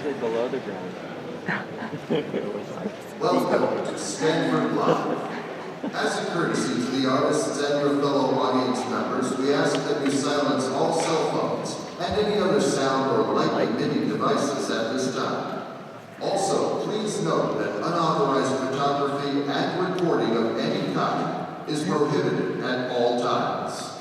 actually below the ground. Welcome to Stanford Live. As a courtesy to the artists and your fellow audience members, we ask that you silence all cell phones and any other sound or light emitting devices at this time. Also, please note that unauthorized photography and recording of any kind is prohibited at all times.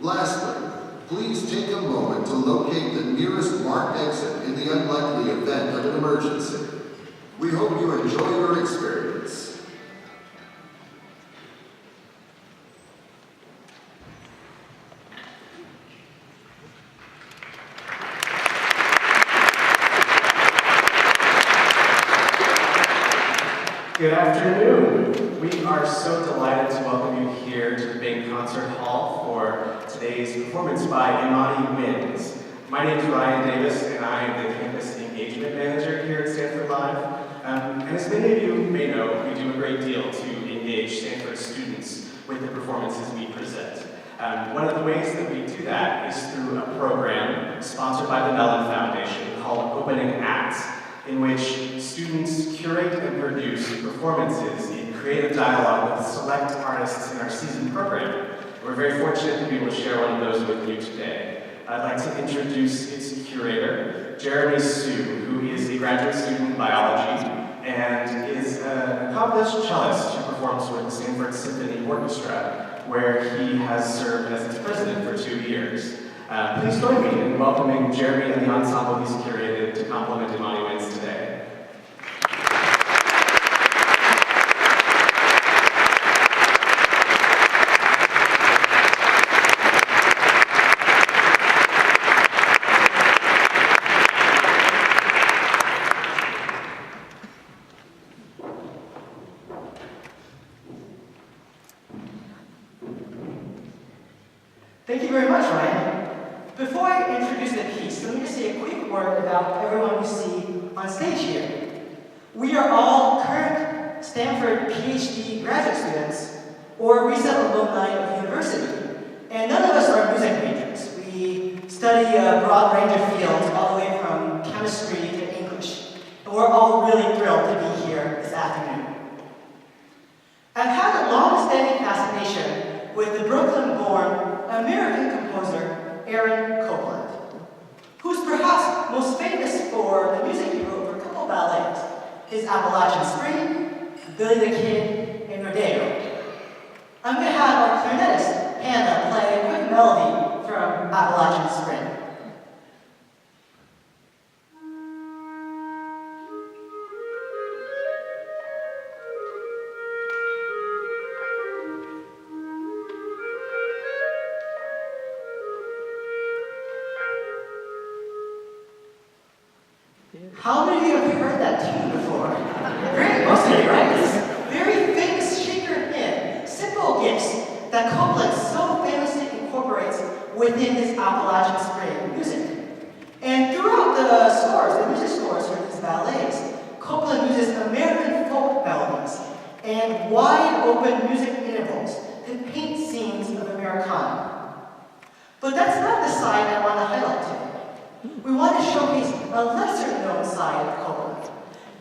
Lastly, please take a moment to locate the nearest marked exit in the unlikely event of an emergency. We hope you enjoy your experience. Good afternoon. We are so delighted to welcome you here to the main concert hall for today's performance by Imani Wins. My name is Ryan Davis, and I am the Campus Engagement Manager here at Stanford Live. And as many of you may know, we do a great deal to engage Stanford students with the performances we present. One of the ways that we do that is through a program sponsored by the Mellon Foundation called Opening Acts, in which students curate and produce performances in creative dialogue with select artists in our season program. We're very fortunate to be able to share one of those with you today. I'd like to introduce its curator, Jeremy Sue, who is a graduate student in biology and is an accomplished cellist who performs with the Stanford Symphony Orchestra, where he has served as its president for 2 years. Please join me in welcoming Jeremy and the ensemble he's curated to complement Imani Wins today. Thank you very much, Ryan. Before I introduce the piece, let me just say a quick word about everyone you see on stage here. We are all current Stanford PhD graduate students or recent alumni of the university, and none of us are music majors. We study a broad range of fields, all the way from chemistry to English, and we're all really thrilled to be here this afternoon. I've had a long-standing fascination with the Brooklyn-born American composer Aaron Copland, who's perhaps most famous for the music he wrote for a couple ballets, his Appalachian Spring, Billy the Kid, and Rodeo. I'm going to have our clarinetist, Hannah, play a quick melody from Appalachian Spring. How many of you have heard that tune before? Most of you, right? This very famous shaker hymn, Simple Gifts, that Copland so famously incorporates within his Appalachian Spring music. And throughout the scores, the music scores for these ballets, Copland uses American folk melodies and wide open music intervals to paint scenes of Americana. But that's not the side I want to highlight today. We want to showcase a lesser-known side of Copland,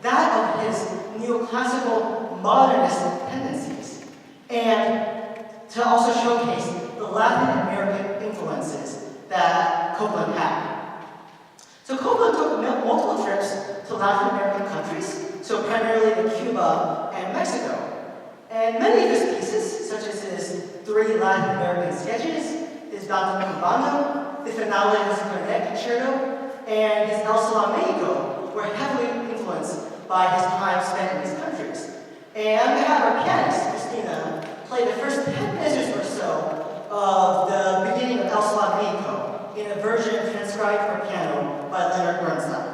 that of his neoclassical modernist tendencies, and to also showcase the Latin American influences that Copland had. So Copland took multiple trips to Latin American countries, so primarily to Cuba and Mexico. And many of his pieces, such as his 3 Latin American sketches, his Danza Cubano, the finale of his clarinet concerto, and his El Salamico were heavily influenced by his time spent in these countries. And I'm going to have our pianist, Christina, play the first 10 measures or so of the beginning of El Salamico in a version transcribed for piano by Leonard Bernstein.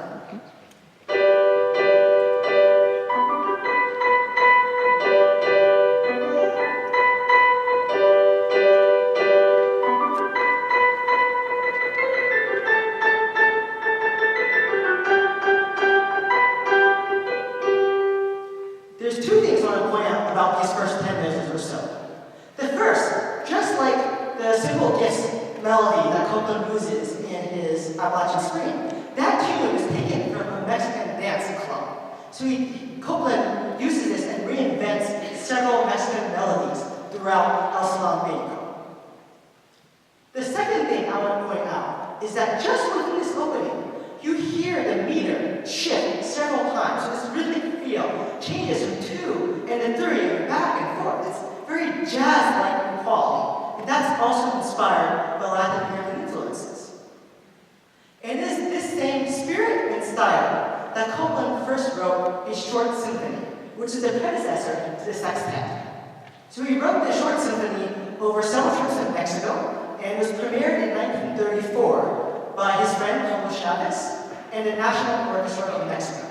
There's 2 things I want to point out about these first 10 measures or so. The first, just like the Simple Gifts melody that Copland uses in his Appalachian Copland uses this and reinvents several Mexican melodies throughout El Salvador. The second thing I want to point out is that just within this opening, you hear the meter shift several times. So this rhythmic feel changes from 2 and then 3 and back and forth. It's very jazz-like in quality. And that's also inspired by Latin American influences. And it is this same spirit and style that Copland first wrote his short symphony, which is the predecessor to the sextet. So he wrote the short symphony over several trips in Mexico, and was premiered in 1934 by his friend Pablo Chavez and the National Orchestra of Mexico.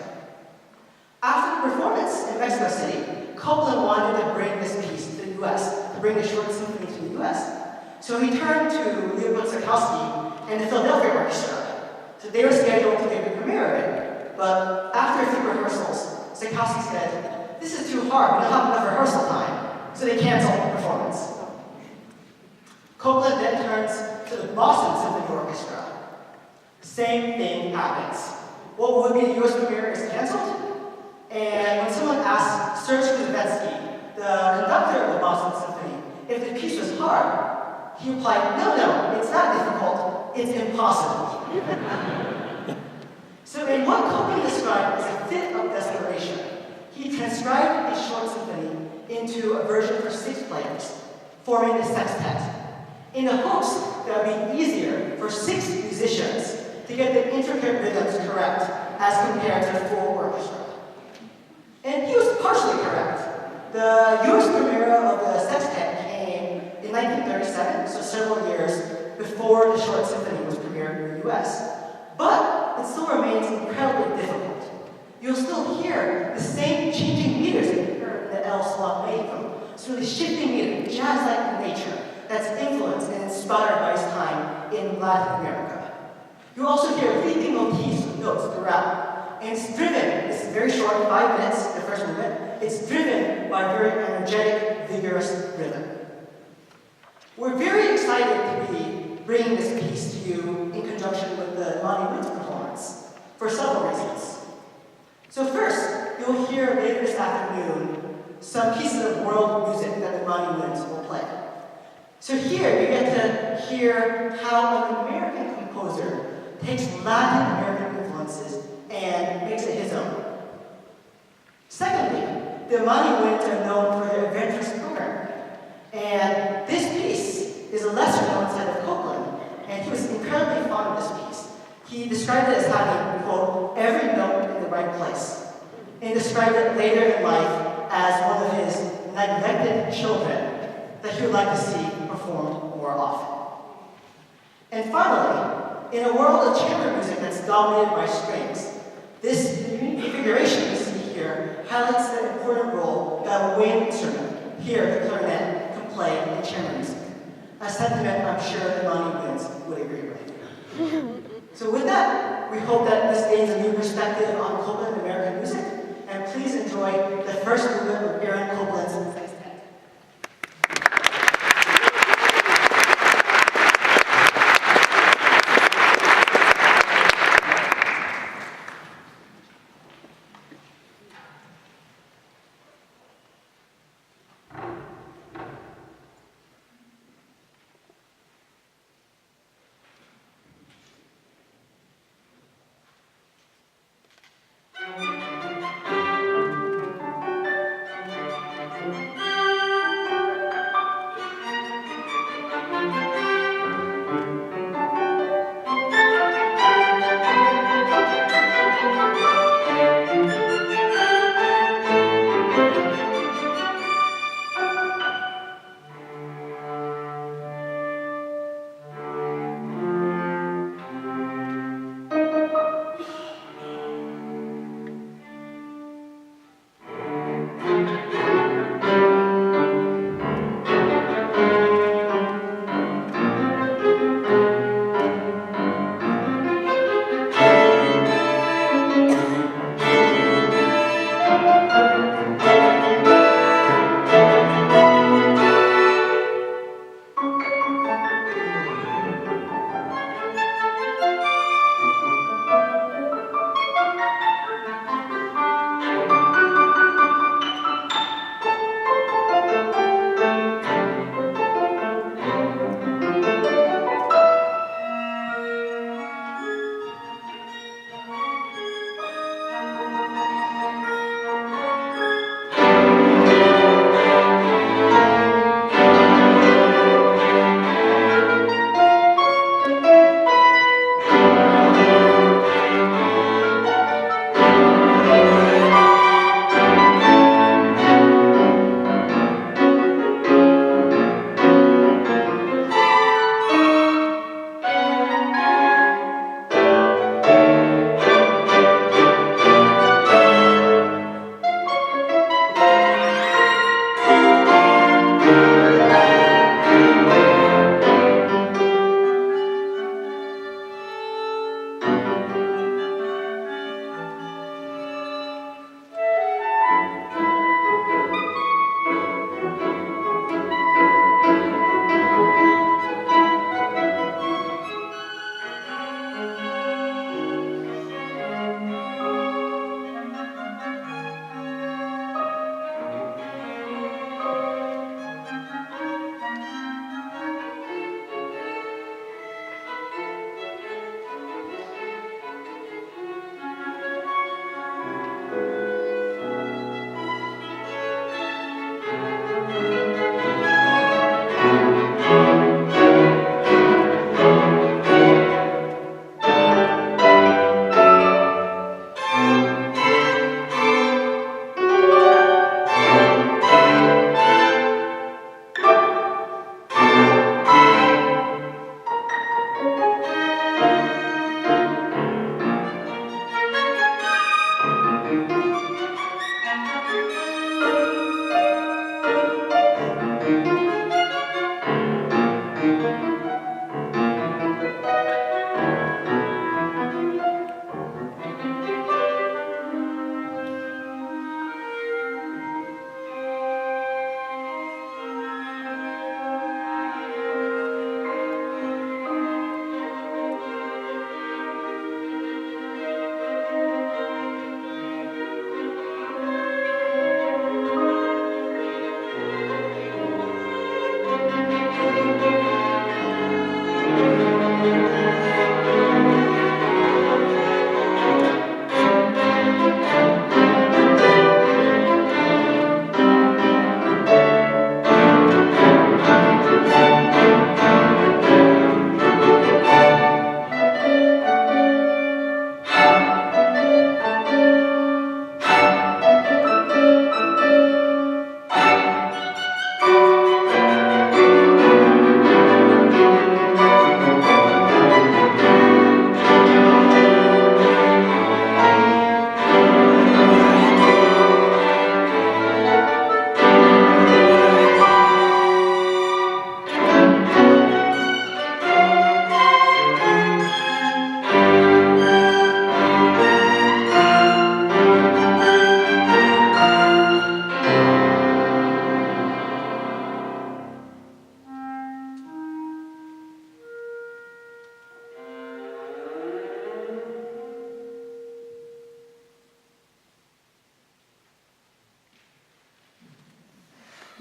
After the performance in Mexico City, Copland wanted to bring this piece to the U.S., to bring the short symphony to the U.S. So he turned to Leopold Stokowski and the Philadelphia Orchestra. So they were scheduled to give the premiere of it, but after a few rehearsals, Stokowski said, "This is too hard, we don't have enough rehearsal time," so they canceled the performance. Copland then turns to the Boston Symphony Orchestra. Same thing happens. What would be the U.S. premiere is canceled, and when someone asked Serge Kuzovetsky, the conductor of the Boston Symphony, if the piece was hard, he replied, no, it's not difficult, it's impossible. So in what Copland described as a fit of desperation, he transcribed his short symphony into a version for 6 players, forming the sextet, in the hopes that it would be easier for 6 musicians to get the intricate rhythms correct as compared to the full orchestra. And he was partially correct. The U.S. premiere of the sextet came in 1937, so several years before the short symphony was premiered in the U.S. But it still remains incredibly difficult. You'll still hear the same changing meters that you heard in the El Salvador. So the shifting meter, jazz-like in nature, that's influenced and inspired by his time in Latin America. You also hear leaping motifs of notes throughout. And it's driven, it's very short, 5 minutes, the first movement. It's driven by a very energetic, vigorous rhythm. We're very excited to be bringing this piece to you in conjunction with the Imani Winds performance for several reasons. So first, you'll hear later this afternoon some pieces of world music that the Imani Winds will play. So here, you get to hear how an American composer takes Latin American influences and makes it his own. Secondly, the Imani Winds are known for their adventurous programming. And this piece is a lesser known set of Copland, and he was incredibly fond of this piece. He described it as having, quote, every note in the right place, and described it later in life as one of his neglected children that he would like to see performed more often. And finally, in a world of chamber music that's dominated by strings, this unique configuration you see here highlights the important role that a wind instrument, here the clarinet, can play in chamber music. A sentiment I'm sure the Imani Winds would agree with. So with that, we hope that this gains a new perspective on Copland American music, and please enjoy the first movement of Aaron Copland's Sextet.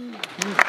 Mm.